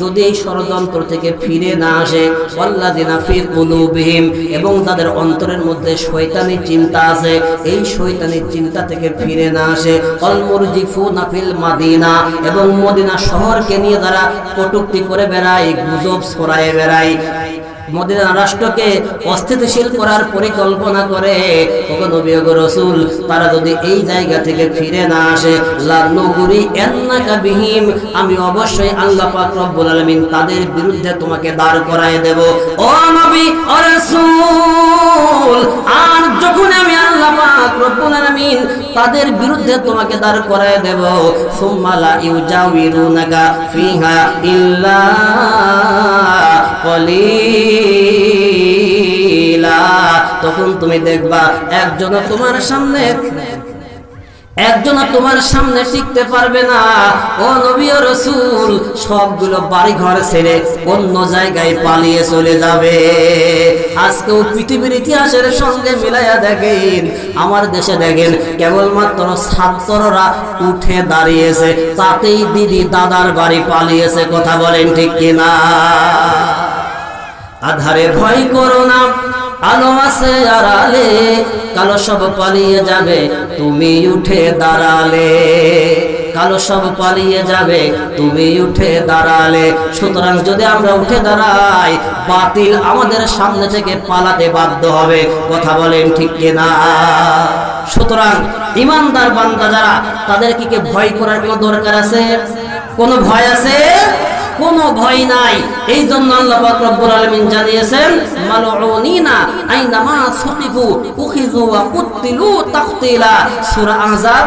যদি এই ষড়যন্ত্র থেকে ফিরে না আসে, ওয়াল্লাযিনা ফী কুলুবিহিম, এবং যাদের অন্তরের মধ্যে শয়তানি চিন্তা আছে, এই শয়তানি চিন্তা থেকে ফিরে না আসে, ওয়াল মুরজিফুনা ফিল মাদিনা, এবং মদিনা শহরকে নিয়ে যারা কটূক্তি করে বেড়ায়, গুজব ছড়ায় বেড়ায়, মদিনা রাষ্ট্রকে অস্থিতিশীল করার পরিকল্পনা করে, ওগো নবী, ওগো রাসূল, তারা যদি এই জায়গা থেকে ফিরে না আসে, লানুগরিয়ান্নাকা বিহিম, আমি অবশ্যই আল্লাহ পাক রব্বুল আলামিন তাদের বিরুদ্ধে তোমাকে দাঁড় করায় দেব। ও নবী, ও রাসূল, আর যখন আমি আল্লাহ পাক রব্বুল আলামিন তাদের বিরুদ্ধে তোমাকে দাঁড় করায় দেব, সুম্মা লা ইউজাওিরুনাকা ফিহা ইল্লা কলিলা, তখন তুমি দেখবা একজন তোমার সামনে টিকতে পারবে না। ও নবী, ও রাসূল, সবগুলো বাড়ি ঘর ছেড়ে অন্য জায়গায় পালিয়ে চলে যাবে। আজকেও পৃথিবীর ইতিহাসের সঙ্গে মিলাইয়া দেখেন, আমার দেশে দেখেন, কেবলমাত্র ছাত্ররা উঠে দাঁড়িয়েছে, তাতেই দিদি দাদার বাড়ি পালিয়েছে। কথা বলেন ঠিক কিনা? আধারে ভয় করো না, আলো আছে আড়ালে, কালো সব পালিয়ে যাবে তুমি উঠে দাঁড়ালে। কালো সব পালিয়ে যাবে তুমি উঠে দাঁড়ালে। সুতরাং যদি আমরা উঠে দাঁড়াই, বাতিল আমাদের সামনে থেকে পালাতে বাধ্য হবে। কথা বলেন ঠিক কিনা? সুতরাং ঈমানদার বান্দা যারা, তাদেরকে কি ভয় করার কোনো দরকার আছে? কোনো ভয় আছে? কোনো ভয় নাই। এই জন্য আল্লাহ পাক রব্বুল আলামিন জানিয়েছেন, মালউনিনা আইনামা সুকিফু উখিযু ওয়া কুতিলু তাকতিলা। সূরা আহজাব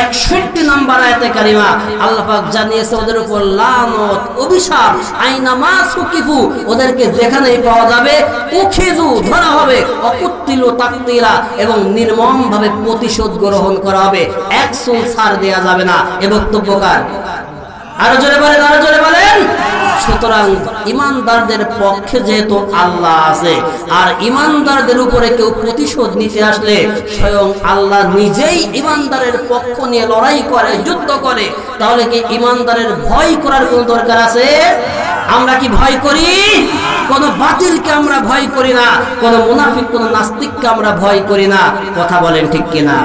61 নম্বর আয়াতে কারিমা আল্লাহ পাক জানিয়েছে ওদের উপর লানত, অভিশাপ। আইনামা সুকিফু, ওদেরকে যেখানেই পাওয়া যাবে উখিযু, ধরা হবে, ওয়া কুতিলু তাকতিলা, এবং নির্মমভাবে প্রতিশোধ গ্রহণ করা হবে। এক চুল ছাড় দেয়া যাবে না। এ বক্তব্যকার আরো জোরে বলেন, আরো জোরে বলেন। সুতরাং ঈমানদারদের পক্ষে যেহেতু আল্লাহ আছে, আর ঈমানদারদের উপরে কেউ প্রতিশোধ নিতে আসলে স্বয়ং আল্লাহ নিজেই ঈমানদারের পক্ষ নিয়ে লড়াই করে, যুদ্ধ করে, তাহলে কি ঈমানদারের ভয় করার কোনো দরকার আছে? আমরা কি ভয় করি? কোন বাতিলকে আমরা ভয় করি না, কোন মুনাফিক, কোন নাস্তিককে আমরা ভয় করি না। কথা বলেন ঠিক কিনা?